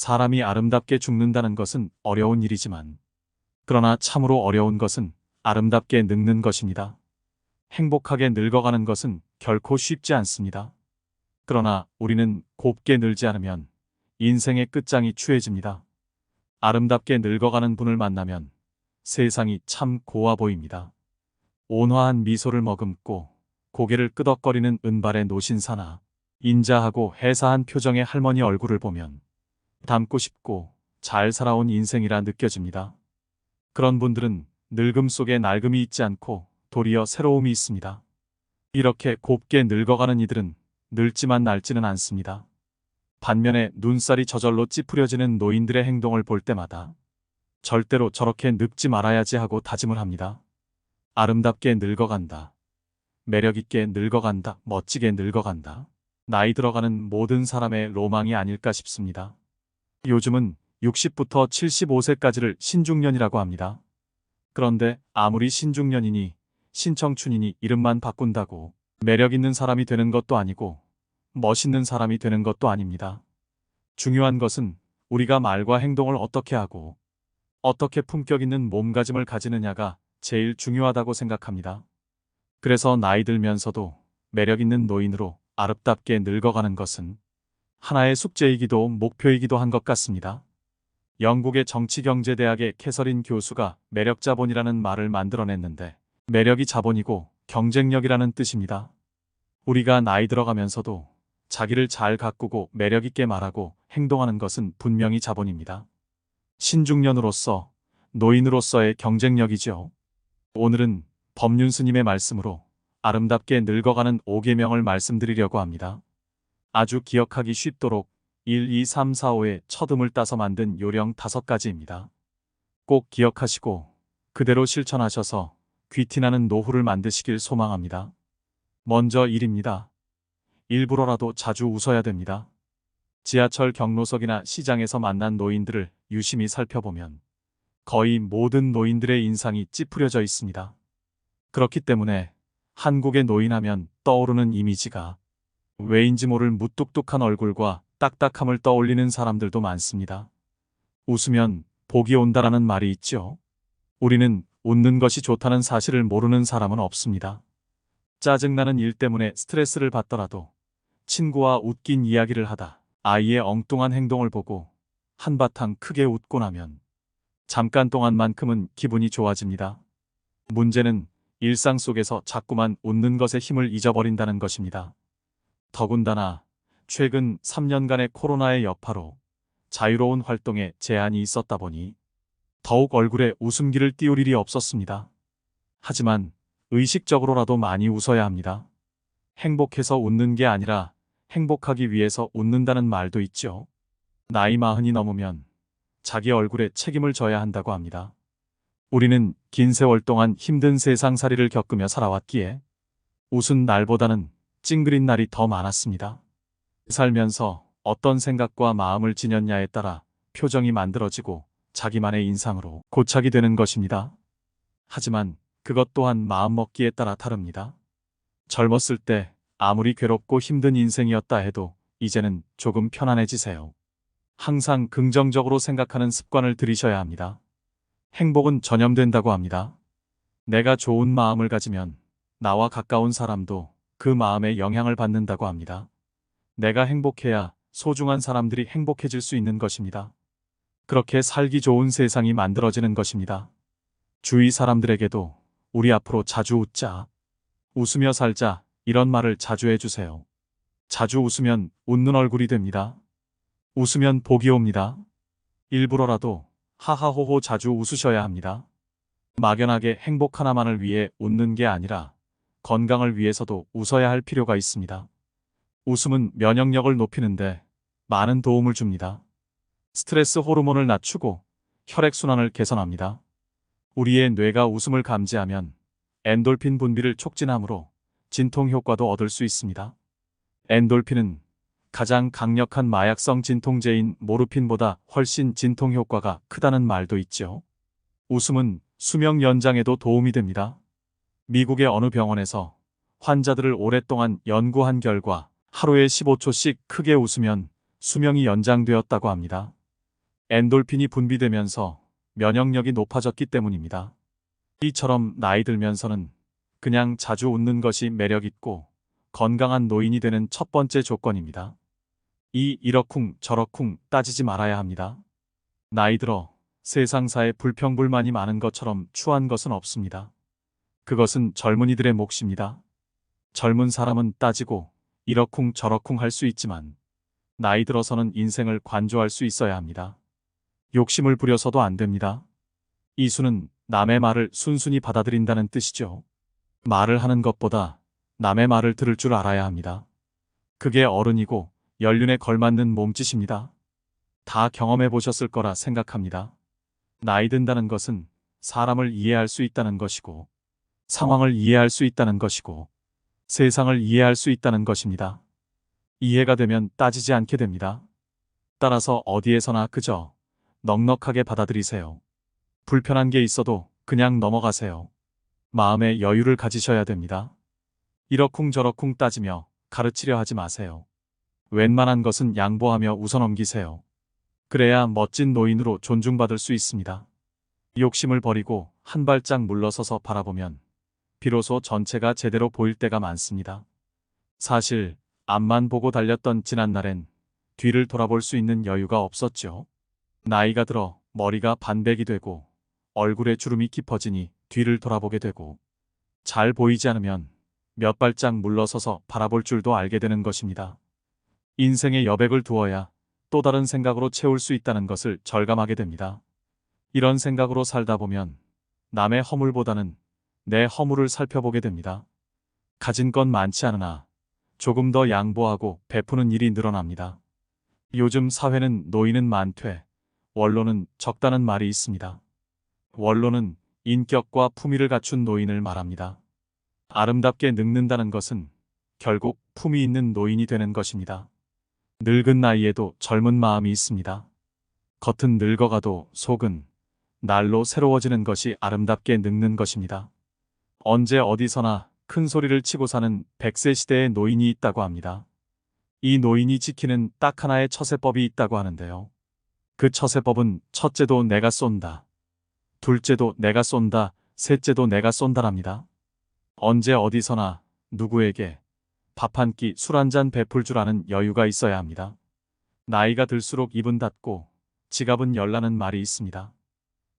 사람이 아름답게 죽는다는 것은 어려운 일이지만, 그러나 참으로 어려운 것은 아름답게 늙는 것입니다. 행복하게 늙어가는 것은 결코 쉽지 않습니다. 그러나 우리는 곱게 늙지 않으면 인생의 끝장이 추해집니다. 아름답게 늙어가는 분을 만나면 세상이 참 고와 보입니다. 온화한 미소를 머금고 고개를 끄덕거리는 은발의 노신사나 인자하고 해사한 표정의 할머니 얼굴을 보면 닮고 싶고 잘 살아온 인생이라 느껴집니다. 그런 분들은 늙음 속에 낡음이 있지 않고 도리어 새로움이 있습니다. 이렇게 곱게 늙어가는 이들은 늙지만 낡지는 않습니다. 반면에 눈살이 저절로 찌푸려지는 노인들의 행동을 볼 때마다 절대로 저렇게 늙지 말아야지 하고 다짐을 합니다. 아름답게 늙어간다. 매력있게 늙어간다. 멋지게 늙어간다. 나이 들어가는 모든 사람의 로망이 아닐까 싶습니다. 요즘은 60부터 75세까지를 신중년이라고 합니다. 그런데 아무리 신중년이니 신청춘이니 이름만 바꾼다고 매력 있는 사람이 되는 것도 아니고 멋있는 사람이 되는 것도 아닙니다. 중요한 것은 우리가 말과 행동을 어떻게 하고 어떻게 품격 있는 몸가짐을 가지느냐가 제일 중요하다고 생각합니다. 그래서 나이 들면서도 매력 있는 노인으로 아름답게 늙어가는 것은 하나의 숙제이기도 목표이기도 한 것 같습니다. 영국의 정치경제대학의 캐서린 교수가 매력자본이라는 말을 만들어냈는데, 매력이 자본이고 경쟁력이라는 뜻입니다. 우리가 나이 들어가면서도 자기를 잘 가꾸고 매력있게 말하고 행동하는 것은 분명히 자본입니다. 신중년으로서, 노인으로서의 경쟁력이죠. 오늘은 법륜 스님의 말씀으로 아름답게 늙어가는 5계명을 말씀드리려고 합니다. 아주 기억하기 쉽도록 1, 2, 3, 4, 5의 첫음을 따서 만든 요령 5가지입니다. 꼭 기억하시고 그대로 실천하셔서 귀티나는 노후를 만드시길 소망합니다. 먼저 1입니다. 일부러라도 자주 웃어야 됩니다. 지하철 경로석이나 시장에서 만난 노인들을 유심히 살펴보면 거의 모든 노인들의 인상이 찌푸려져 있습니다. 그렇기 때문에 한국의 노인하면 떠오르는 이미지가 왜인지 모를 무뚝뚝한 얼굴과 딱딱함을 떠올리는 사람들도 많습니다. 웃으면 복이 온다라는 말이 있죠. 우리는 웃는 것이 좋다는 사실을 모르는 사람은 없습니다. 짜증나는 일 때문에 스트레스를 받더라도 친구와 웃긴 이야기를 하다 아이의 엉뚱한 행동을 보고 한바탕 크게 웃고 나면 잠깐 동안만큼은 기분이 좋아집니다. 문제는 일상 속에서 자꾸만 웃는 것에 힘을 잊어버린다는 것입니다. 더군다나 최근 3년간의 코로나의 여파로 자유로운 활동에 제한이 있었다 보니 더욱 얼굴에 웃음기를 띄울 일이 없었습니다. 하지만 의식적으로라도 많이 웃어야 합니다. 행복해서 웃는 게 아니라 행복하기 위해서 웃는다는 말도 있죠. 나이 40이 넘으면 자기 얼굴에 책임을 져야 한다고 합니다. 우리는 긴 세월 동안 힘든 세상살이를 겪으며 살아왔기에 웃은 날보다는 찡그린 날이 더 많았습니다. 살면서 어떤 생각과 마음을 지녔냐에 따라 표정이 만들어지고 자기만의 인상으로 고착이 되는 것입니다. 하지만 그것 또한 마음먹기에 따라 다릅니다. 젊었을 때 아무리 괴롭고 힘든 인생이었다 해도 이제는 조금 편안해지세요. 항상 긍정적으로 생각하는 습관을 들이셔야 합니다. 행복은 전염된다고 합니다. 내가 좋은 마음을 가지면 나와 가까운 사람도 그 마음에 영향을 받는다고 합니다. 내가 행복해야 소중한 사람들이 행복해질 수 있는 것입니다. 그렇게 살기 좋은 세상이 만들어지는 것입니다. 주위 사람들에게도 우리 앞으로 자주 웃자, 웃으며 살자 이런 말을 자주 해주세요. 자주 웃으면 웃는 얼굴이 됩니다. 웃으면 복이 옵니다. 일부러라도 하하호호 자주 웃으셔야 합니다. 막연하게 행복 하나만을 위해 웃는 게 아니라 건강을 위해서도 웃어야 할 필요가 있습니다. 웃음은 면역력을 높이는데 많은 도움을 줍니다. 스트레스 호르몬을 낮추고 혈액순환을 개선합니다. 우리의 뇌가 웃음을 감지하면 엔돌핀 분비를 촉진하므로 진통 효과도 얻을 수 있습니다. 엔돌핀은 가장 강력한 마약성 진통제인 모르핀보다 훨씬 진통 효과가 크다는 말도 있죠. 웃음은 수명 연장에도 도움이 됩니다. 미국의 어느 병원에서 환자들을 오랫동안 연구한 결과 하루에 15초씩 크게 웃으면 수명이 연장되었다고 합니다. 엔돌핀이 분비되면서 면역력이 높아졌기 때문입니다. 이처럼 나이 들면서는 그냥 자주 웃는 것이 매력 있고 건강한 노인이 되는 첫 번째 조건입니다. 이러쿵 저러쿵 따지지 말아야 합니다. 나이 들어 세상사에 불평불만이 많은 것처럼 추한 것은 없습니다. 그것은 젊은이들의 몫입니다. 젊은 사람은 따지고 이러쿵 저러쿵 할 수 있지만 나이 들어서는 인생을 관조할 수 있어야 합니다. 욕심을 부려서도 안 됩니다. 이수는 남의 말을 순순히 받아들인다는 뜻이죠. 말을 하는 것보다 남의 말을 들을 줄 알아야 합니다. 그게 어른이고 연륜에 걸맞는 몸짓입니다. 다 경험해 보셨을 거라 생각합니다. 나이 든다는 것은 사람을 이해할 수 있다는 것이고, 상황을 이해할 수 있다는 것이고, 세상을 이해할 수 있다는 것입니다. 이해가 되면 따지지 않게 됩니다. 따라서 어디에서나 그저 넉넉하게 받아들이세요. 불편한 게 있어도 그냥 넘어가세요. 마음의 여유를 가지셔야 됩니다. 이러쿵저러쿵 따지며 가르치려 하지 마세요. 웬만한 것은 양보하며 웃어넘기세요. 그래야 멋진 노인으로 존중받을 수 있습니다. 욕심을 버리고 한 발짝 물러서서 바라보면 비로소 전체가 제대로 보일 때가 많습니다. 사실 앞만 보고 달렸던 지난날엔 뒤를 돌아볼 수 있는 여유가 없었죠. 나이가 들어 머리가 반백이 되고 얼굴에 주름이 깊어지니 뒤를 돌아보게 되고 잘 보이지 않으면 몇 발짝 물러서서 바라볼 줄도 알게 되는 것입니다. 인생에 여백을 두어야 또 다른 생각으로 채울 수 있다는 것을 절감하게 됩니다. 이런 생각으로 살다 보면 남의 허물보다는 내 허물을 살펴보게 됩니다. 가진 건 많지 않으나 조금 더 양보하고 베푸는 일이 늘어납니다. 요즘 사회는 노인은 많되 원로는 적다는 말이 있습니다. 원로는 인격과 품위를 갖춘 노인을 말합니다. 아름답게 늙는다는 것은 결국 품위 있는 노인이 되는 것입니다. 늙은 나이에도 젊은 마음이 있습니다. 겉은 늙어가도 속은 날로 새로워지는 것이 아름답게 늙는 것입니다. 언제 어디서나 큰 소리를 치고 사는 100세 시대의 노인이 있다고 합니다. 이 노인이 지키는 딱 하나의 처세법이 있다고 하는데요. 그 처세법은 첫째도 내가 쏜다. 둘째도 내가 쏜다. 셋째도 내가 쏜다랍니다. 언제 어디서나 누구에게 밥 한 끼 술 한 잔 베풀 줄 아는 여유가 있어야 합니다. 나이가 들수록 입은 닫고 지갑은 열라는 말이 있습니다.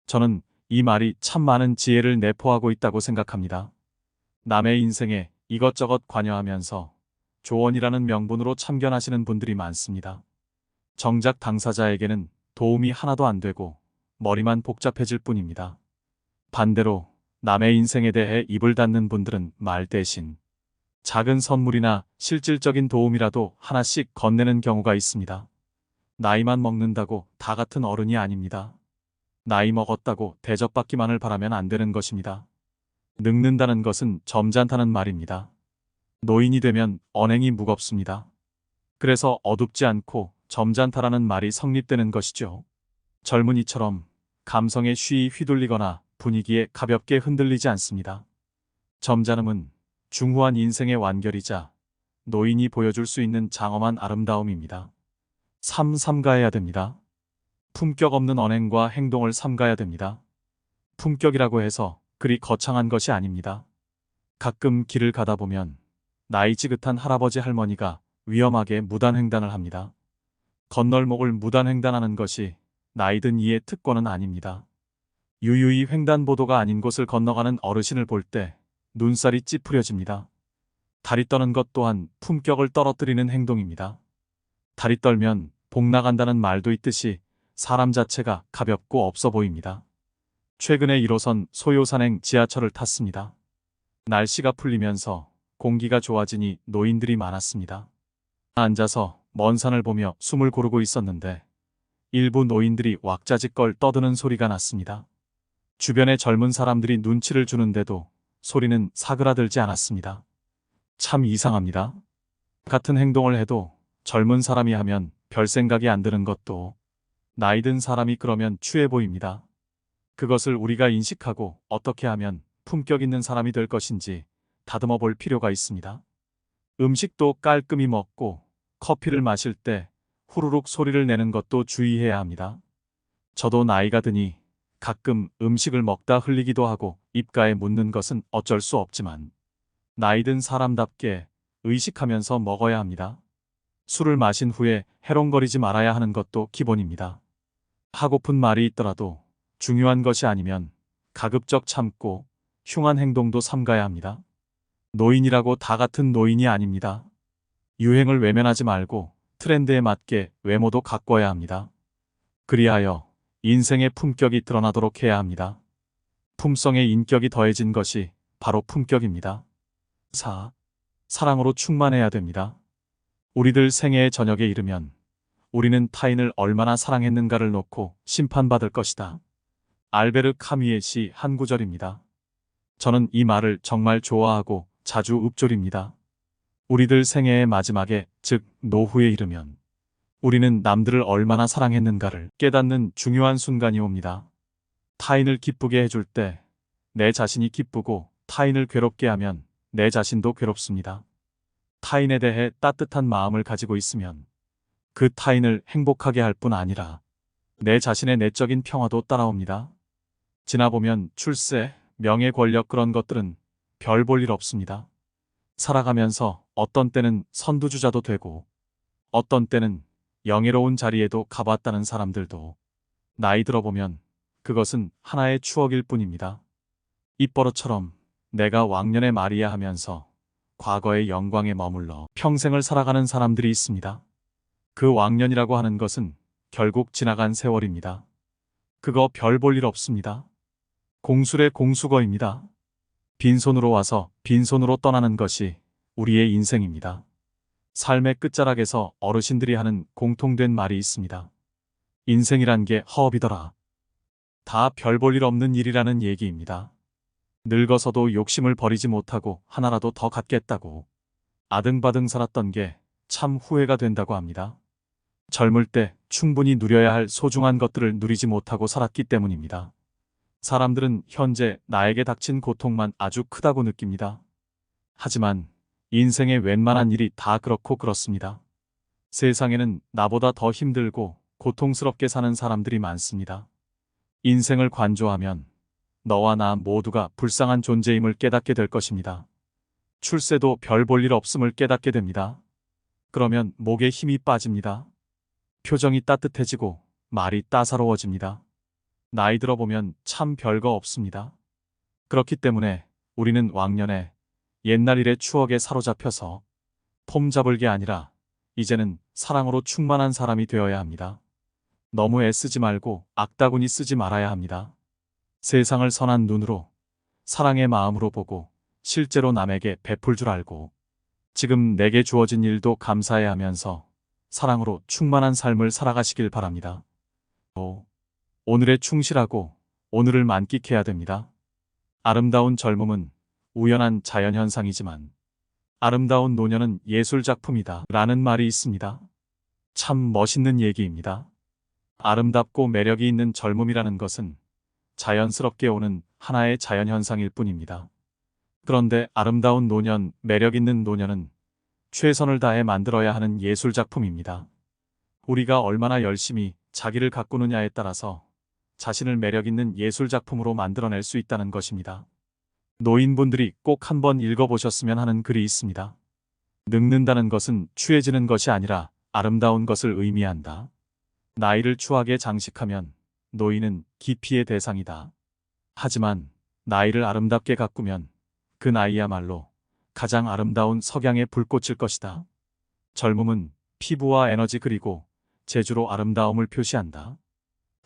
저는 이 말이 참 많은 지혜를 내포하고 있다고 생각합니다. 남의 인생에 이것저것 관여하면서 조언이라는 명분으로 참견하시는 분들이 많습니다. 정작 당사자에게는 도움이 하나도 안 되고 머리만 복잡해질 뿐입니다. 반대로 남의 인생에 대해 입을 닫는 분들은 말 대신 작은 선물이나 실질적인 도움이라도 하나씩 건네는 경우가 있습니다. 나이만 먹는다고 다 같은 어른이 아닙니다. 나이 먹었다고 대접받기만을 바라면 안 되는 것입니다. 늙는다는 것은 점잖다는 말입니다. 노인이 되면 언행이 무겁습니다. 그래서 어둡지 않고 점잖다라는 말이 성립되는 것이죠. 젊은이처럼 감성에 쉬이 휘둘리거나 분위기에 가볍게 흔들리지 않습니다. 점잖음은 중후한 인생의 완결이자 노인이 보여줄 수 있는 장엄한 아름다움입니다. 삼가해야 됩니다. 품격 없는 언행과 행동을 삼가야 됩니다. 품격이라고 해서 그리 거창한 것이 아닙니다. 가끔 길을 가다 보면 나이 지긋한 할아버지 할머니가 위험하게 무단횡단을 합니다. 건널목을 무단횡단하는 것이 나이든 이의 특권은 아닙니다. 유유히 횡단보도가 아닌 곳을 건너가는 어르신을 볼 때 눈살이 찌푸려집니다. 다리 떠는 것 또한 품격을 떨어뜨리는 행동입니다. 다리 떨면 복 나간다는 말도 있듯이 사람 자체가 가볍고 없어 보입니다. 최근에 1호선 소요산행 지하철을 탔습니다. 날씨가 풀리면서 공기가 좋아지니 노인들이 많았습니다. 앉아서 먼 산을 보며 숨을 고르고 있었는데 일부 노인들이 왁자지껄 떠드는 소리가 났습니다. 주변의 젊은 사람들이 눈치를 주는데도 소리는 사그라들지 않았습니다. 참 이상합니다. 같은 행동을 해도 젊은 사람이 하면 별 생각이 안 드는 것도 나이 든 사람이 그러면 추해 보입니다. 그것을 우리가 인식하고 어떻게 하면 품격 있는 사람이 될 것인지 다듬어 볼 필요가 있습니다. 음식도 깔끔히 먹고 커피를 마실 때 후루룩 소리를 내는 것도 주의해야 합니다. 저도 나이가 드니 가끔 음식을 먹다 흘리기도 하고 입가에 묻는 것은 어쩔 수 없지만 나이 든 사람답게 의식하면서 먹어야 합니다. 술을 마신 후에 해롱거리지 말아야 하는 것도 기본입니다. 하고픈 말이 있더라도 중요한 것이 아니면 가급적 참고 흉한 행동도 삼가야 합니다. 노인이라고 다 같은 노인이 아닙니다. 유행을 외면하지 말고 트렌드에 맞게 외모도 가꿔야 합니다. 그리하여 인생의 품격이 드러나도록 해야 합니다. 품성의 인격이 더해진 것이 바로 품격입니다. 4. 사랑으로 충만해야 됩니다. 우리들 생애의 저녁에 이르면 우리는 타인을 얼마나 사랑했는가를 놓고 심판받을 것이다. 알베르 카뮈의 시 한 구절입니다. 저는 이 말을 정말 좋아하고 자주 읊조립니다. 우리들 생애의 마지막에, 즉 노후에 이르면 우리는 남들을 얼마나 사랑했는가를 깨닫는 중요한 순간이 옵니다. 타인을 기쁘게 해줄 때 내 자신이 기쁘고 타인을 괴롭게 하면 내 자신도 괴롭습니다. 타인에 대해 따뜻한 마음을 가지고 있으면 그 타인을 행복하게 할 뿐 아니라 내 자신의 내적인 평화도 따라옵니다. 지나보면 출세, 명예, 권력 그런 것들은 별 볼 일 없습니다. 살아가면서 어떤 때는 선두주자도 되고 어떤 때는 영예로운 자리에도 가봤다는 사람들도 나이 들어보면 그것은 하나의 추억일 뿐입니다. 입버릇처럼 내가 왕년의 말이야 하면서 과거의 영광에 머물러 평생을 살아가는 사람들이 있습니다. 그 왕년이라고 하는 것은 결국 지나간 세월입니다. 그거 별 볼 일 없습니다. 공술의 공수거입니다. 빈손으로 와서 빈손으로 떠나는 것이 우리의 인생입니다. 삶의 끝자락에서 어르신들이 하는 공통된 말이 있습니다. 인생이란 게 허업이더라. 다 별 볼 일 없는 일이라는 얘기입니다. 늙어서도 욕심을 버리지 못하고 하나라도 더 갖겠다고 아등바등 살았던 게 참 후회가 된다고 합니다. 젊을 때 충분히 누려야 할 소중한 것들을 누리지 못하고 살았기 때문입니다. 사람들은 현재 나에게 닥친 고통만 아주 크다고 느낍니다. 하지만 인생의 웬만한 일이 다 그렇고 그렇습니다. 세상에는 나보다 더 힘들고 고통스럽게 사는 사람들이 많습니다. 인생을 관조하면 너와 나 모두가 불쌍한 존재임을 깨닫게 될 것입니다. 출세도 별 볼 일 없음을 깨닫게 됩니다. 그러면 목에 힘이 빠집니다. 표정이 따뜻해지고 말이 따사로워집니다. 나이 들어보면 참 별거 없습니다. 그렇기 때문에 우리는 왕년에 옛날 일의 추억에 사로잡혀서 폼 잡을 게 아니라 이제는 사랑으로 충만한 사람이 되어야 합니다. 너무 애쓰지 말고 악다구니 쓰지 말아야 합니다. 세상을 선한 눈으로 사랑의 마음으로 보고 실제로 남에게 베풀 줄 알고 지금 내게 주어진 일도 감사해 하면서 사랑으로 충만한 삶을 살아가시길 바랍니다. 오늘에 충실하고 오늘을 만끽해야 됩니다. 아름다운 젊음은 우연한 자연현상이지만 아름다운 노년은 예술작품이다 라는 말이 있습니다. 참 멋있는 얘기입니다. 아름답고 매력이 있는 젊음이라는 것은 자연스럽게 오는 하나의 자연현상일 뿐입니다. 그런데 아름다운 노년, 매력 있는 노년은 최선을 다해 만들어야 하는 예술작품입니다. 우리가 얼마나 열심히 자기를 가꾸느냐에 따라서 자신을 매력 있는 예술작품으로 만들어낼 수 있다는 것입니다. 노인분들이 꼭 한번 읽어보셨으면 하는 글이 있습니다. 늙는다는 것은 추해지는 것이 아니라 아름다운 것을 의미한다. 나이를 추하게 장식하면 노인은 기피의 대상이다. 하지만 나이를 아름답게 가꾸면 그 나이야말로 가장 아름다운 석양의 불꽃일 것이다. 젊음은 피부와 에너지 그리고 재주로 아름다움을 표시한다.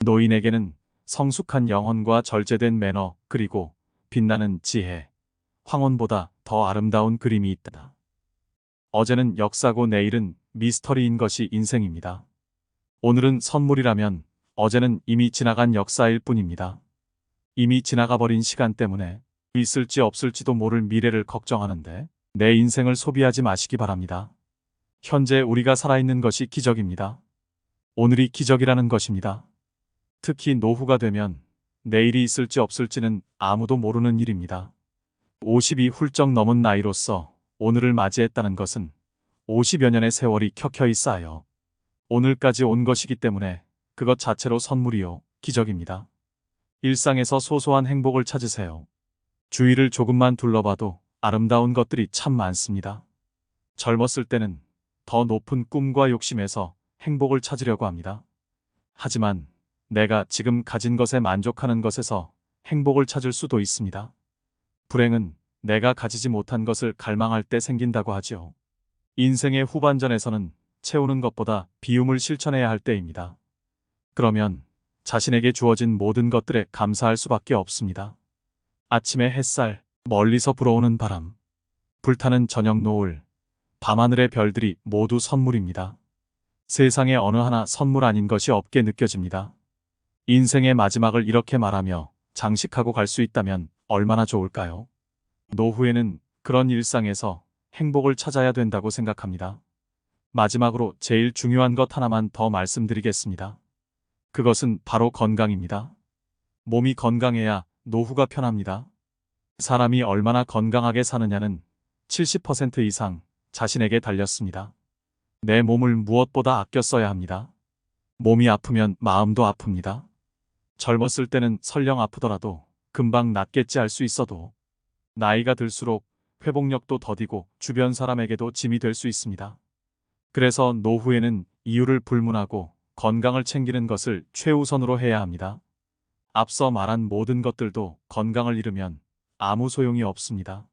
노인에게는 성숙한 영혼과 절제된 매너 그리고 빛나는 지혜, 황혼보다 더 아름다운 그림이 있다. 어제는 역사고 내일은 미스터리인 것이 인생입니다. 오늘은 선물이라면 어제는 이미 지나간 역사일 뿐입니다. 이미 지나가버린 시간 때문에 있을지 없을지도 모를 미래를 걱정하는데 내 인생을 소비하지 마시기 바랍니다. 현재 우리가 살아있는 것이 기적입니다. 오늘이 기적이라는 것입니다. 특히 노후가 되면 내일이 있을지 없을지는 아무도 모르는 일입니다. 50이 훌쩍 넘은 나이로서 오늘을 맞이했다는 것은 50여 년의 세월이 켜켜이 쌓여 오늘까지 온 것이기 때문에 그것 자체로 선물이요 기적입니다. 일상에서 소소한 행복을 찾으세요. 주위를 조금만 둘러봐도 아름다운 것들이 참 많습니다. 젊었을 때는 더 높은 꿈과 욕심에서 행복을 찾으려고 합니다. 하지만 내가 지금 가진 것에 만족하는 것에서 행복을 찾을 수도 있습니다. 불행은 내가 가지지 못한 것을 갈망할 때 생긴다고 하지요. 인생의 후반전에서는 채우는 것보다 비움을 실천해야 할 때입니다. 그러면 자신에게 주어진 모든 것들에 감사할 수밖에 없습니다. 아침의 햇살, 멀리서 불어오는 바람, 불타는 저녁 노을, 밤하늘의 별들이 모두 선물입니다. 세상에 어느 하나 선물 아닌 것이 없게 느껴집니다. 인생의 마지막을 이렇게 말하며 장식하고 갈 수 있다면 얼마나 좋을까요? 노후에는 그런 일상에서 행복을 찾아야 된다고 생각합니다. 마지막으로 제일 중요한 것 하나만 더 말씀드리겠습니다. 그것은 바로 건강입니다. 몸이 건강해야 노후가 편합니다. 사람이 얼마나 건강하게 사느냐는 70% 이상 자신에게 달렸습니다. 내 몸을 무엇보다 아껴 써야 합니다. 몸이 아프면 마음도 아픕니다. 젊었을 때는 설령 아프더라도 금방 낫겠지 알 수 있어도 나이가 들수록 회복력도 더디고 주변 사람에게도 짐이 될 수 있습니다. 그래서 노후에는 이유를 불문하고 건강을 챙기는 것을 최우선으로 해야 합니다. 앞서 말한 모든 것들도 건강을 잃으면 아무 소용이 없습니다.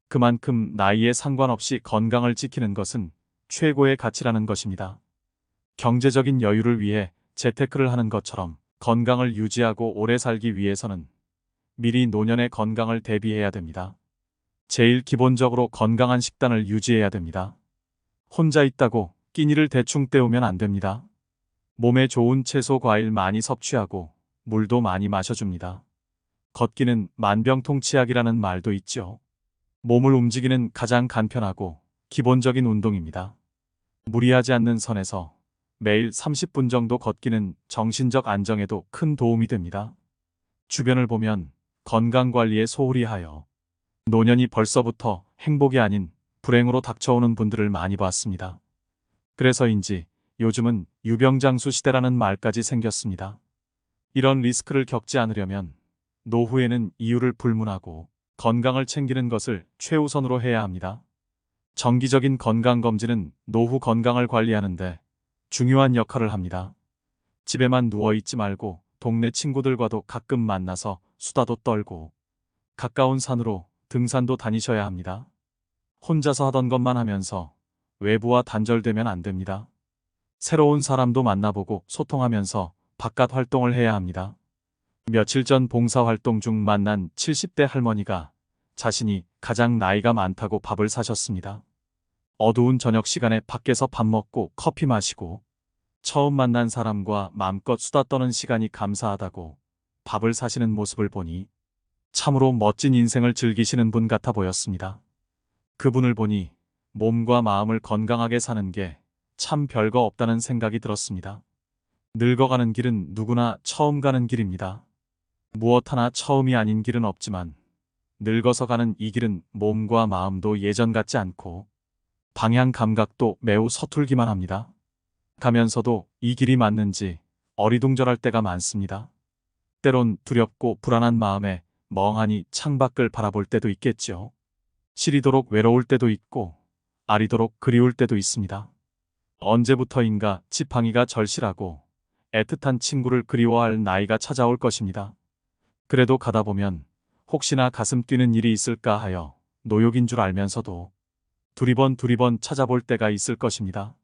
그만큼 나이에 상관없이 건강을 지키는 것은 최고의 가치라는 것입니다. 경제적인 여유를 위해 재테크를 하는 것처럼 건강을 유지하고 오래 살기 위해서는 미리 노년의 건강을 대비해야 됩니다. 제일 기본적으로 건강한 식단을 유지해야 됩니다. 혼자 있다고 끼니를 대충 때우면 안 됩니다. 몸에 좋은 채소, 과일 많이 섭취하고 물도 많이 마셔줍니다. 걷기는 만병통치약이라는 말도 있죠. 몸을 움직이는 가장 간편하고 기본적인 운동입니다. 무리하지 않는 선에서 매일 30분 정도 걷기는 정신적 안정에도 큰 도움이 됩니다. 주변을 보면 건강관리에 소홀히 하여 노년이 벌써부터 행복이 아닌 불행으로 닥쳐오는 분들을 많이 봤습니다. 그래서인지 요즘은 유병장수 시대라는 말까지 생겼습니다. 이런 리스크를 겪지 않으려면 노후에는 이유를 불문하고 건강을 챙기는 것을 최우선으로 해야 합니다. 정기적인 건강검진은 노후 건강을 관리하는데 중요한 역할을 합니다. 집에만 누워있지 말고 동네 친구들과도 가끔 만나서 수다도 떨고 가까운 산으로 등산도 다니셔야 합니다. 혼자서 하던 것만 하면서 외부와 단절되면 안 됩니다. 새로운 사람도 만나보고 소통하면서 바깥 활동을 해야 합니다. 며칠 전 봉사활동 중 만난 70대 할머니가 자신이 가장 나이가 많다고 밥을 사셨습니다. 어두운 저녁 시간에 밖에서 밥 먹고 커피 마시고 처음 만난 사람과 마음껏 수다 떠는 시간이 감사하다고 밥을 사시는 모습을 보니 참으로 멋진 인생을 즐기시는 분 같아 보였습니다. 그분을 보니 몸과 마음을 건강하게 사는 게 참 별거 없다는 생각이 들었습니다. 늙어가는 길은 누구나 처음 가는 길입니다. 무엇 하나 처음이 아닌 길은 없지만 늙어서 가는 이 길은 몸과 마음도 예전 같지 않고 방향 감각도 매우 서툴기만 합니다. 가면서도 이 길이 맞는지 어리둥절할 때가 많습니다. 때론 두렵고 불안한 마음에 멍하니 창밖을 바라볼 때도 있겠죠. 시리도록 외로울 때도 있고 아리도록 그리울 때도 있습니다. 언제부터인가 지팡이가 절실하고 애틋한 친구를 그리워할 나이가 찾아올 것입니다. 그래도 가다 보면 혹시나 가슴 뛰는 일이 있을까 하여 노욕인 줄 알면서도 두리번 찾아볼 때가 있을 것입니다.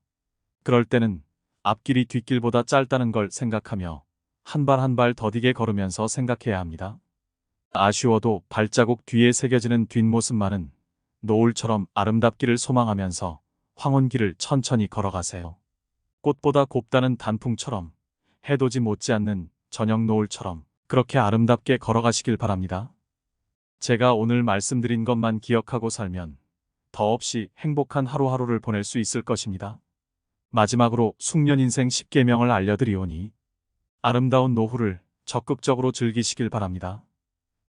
그럴 때는 앞길이 뒷길보다 짧다는 걸 생각하며 한 발 한 발 더디게 걸으면서 생각해야 합니다. 아쉬워도 발자국 뒤에 새겨지는 뒷모습만은 노을처럼 아름답기를 소망하면서 황혼길을 천천히 걸어가세요. 꽃보다 곱다는 단풍처럼 해돋이 못지않는 저녁 노을처럼 그렇게 아름답게 걸어가시길 바랍니다. 제가 오늘 말씀드린 것만 기억하고 살면 더없이 행복한 하루하루를 보낼 수 있을 것입니다. 마지막으로 숙련인생 10계명을 알려드리오니 아름다운 노후를 적극적으로 즐기시길 바랍니다.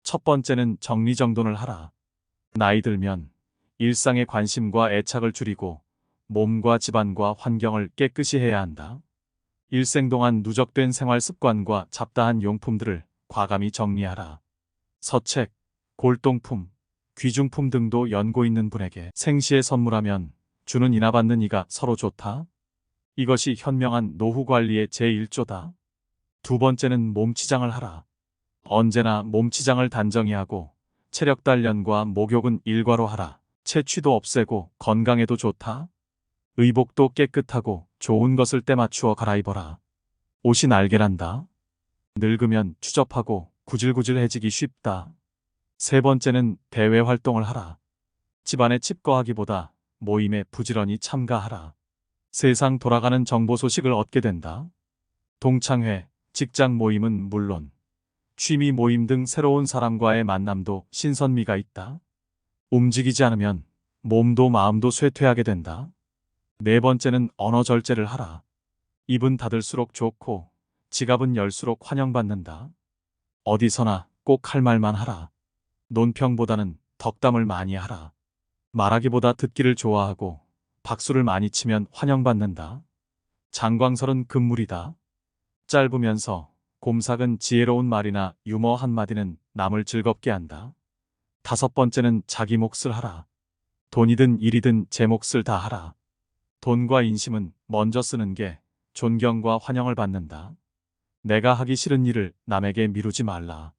첫 번째는 정리정돈을 하라. 나이 들면 일상의 관심과 애착을 줄이고 몸과 집안과 환경을 깨끗이 해야 한다. 일생 동안 누적된 생활 습관과 잡다한 용품들을 과감히 정리하라. 서책, 골동품, 귀중품 등도 연고 있는 분에게 생시에 선물하면 주는 이나 받는 이가 서로 좋다. 이것이 현명한 노후 관리의 제1조다. 두 번째는 몸치장을 하라. 언제나 몸치장을 단정히 하고 체력 단련과 목욕은 일과로 하라. 체취도 없애고 건강에도 좋다. 의복도 깨끗하고 좋은 것을 때맞추어 갈아입어라. 옷이 날개란다. 늙으면 추접하고 구질구질해지기 쉽다. 세 번째는 대외 활동을 하라. 집안에 칩거하기보다 모임에 부지런히 참가하라. 세상 돌아가는 정보 소식을 얻게 된다. 동창회, 직장 모임은 물론 취미 모임 등 새로운 사람과의 만남도 신선미가 있다. 움직이지 않으면 몸도 마음도 쇠퇴하게 된다. 네 번째는 언어 절제를 하라. 입은 닫을수록 좋고 지갑은 열수록 환영받는다. 어디서나 꼭 할 말만 하라. 논평보다는 덕담을 많이 하라. 말하기보다 듣기를 좋아하고 박수를 많이 치면 환영받는다. 장광설은 금물이다. 짧으면서 곰삭은 지혜로운 말이나 유머 한마디는 남을 즐겁게 한다. 다섯 번째는 자기 몫을 하라. 돈이든 일이든 제 몫을 다 하라. 돈과 인심은 먼저 쓰는 게 존경과 환영을 받는다. 내가 하기 싫은 일을 남에게 미루지 말라.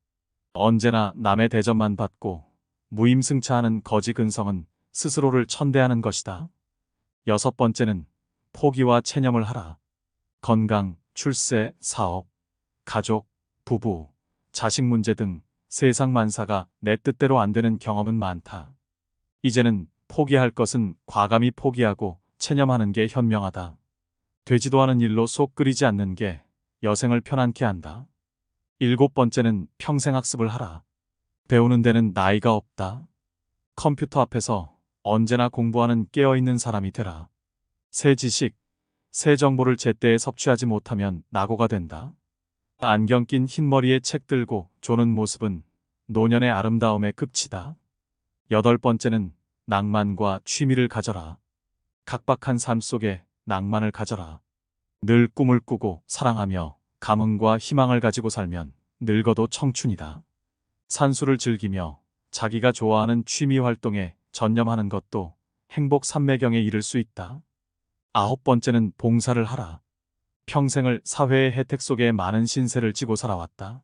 언제나 남의 대접만 받고 무임승차하는 거지 근성은 스스로를 천대하는 것이다. 여섯 번째는 포기와 체념을 하라. 건강, 출세, 사업, 가족, 부부, 자식 문제 등 세상 만사가 내 뜻대로 안 되는 경험은 많다. 이제는 포기할 것은 과감히 포기하고 체념하는 게 현명하다. 되지도 않은 일로 속 끓이지 않는 게 여생을 편안케 한다. 일곱 번째는 평생 학습을 하라. 배우는 데는 나이가 없다. 컴퓨터 앞에서 언제나 공부하는 깨어있는 사람이 되라. 새 지식, 새 정보를 제때에 섭취하지 못하면 낙오가 된다. 안경 낀 흰머리에 책 들고 조는 모습은 노년의 아름다움의 극치다. 여덟 번째는 낭만과 취미를 가져라. 각박한 삶 속에 낭만을 가져라. 늘 꿈을 꾸고 사랑하며 감흥과 희망을 가지고 살면 늙어도 청춘이다. 산수를 즐기며 자기가 좋아하는 취미 활동에 전념하는 것도 행복 삼매경에 이를 수 있다. 아홉 번째는 봉사를 하라. 평생을 사회의 혜택 속에 많은 신세를 지고 살아왔다.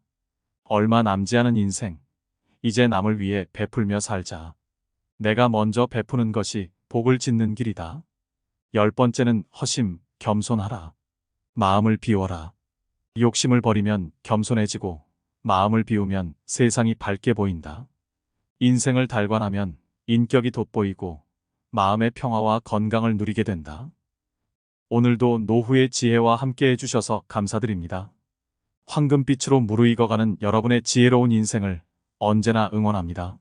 얼마 남지 않은 인생, 이제 남을 위해 베풀며 살자. 내가 먼저 베푸는 것이 복을 짓는 길이다. 열 번째는 허심, 겸손하라. 마음을 비워라. 욕심을 버리면 겸손해지고 마음을 비우면 세상이 밝게 보인다. 인생을 달관하면 인격이 돋보이고 마음의 평화와 건강을 누리게 된다. 오늘도 노후의 지혜와 함께 해주셔서 감사드립니다. 황금빛으로 무르익어가는 여러분의 지혜로운 인생을 언제나 응원합니다.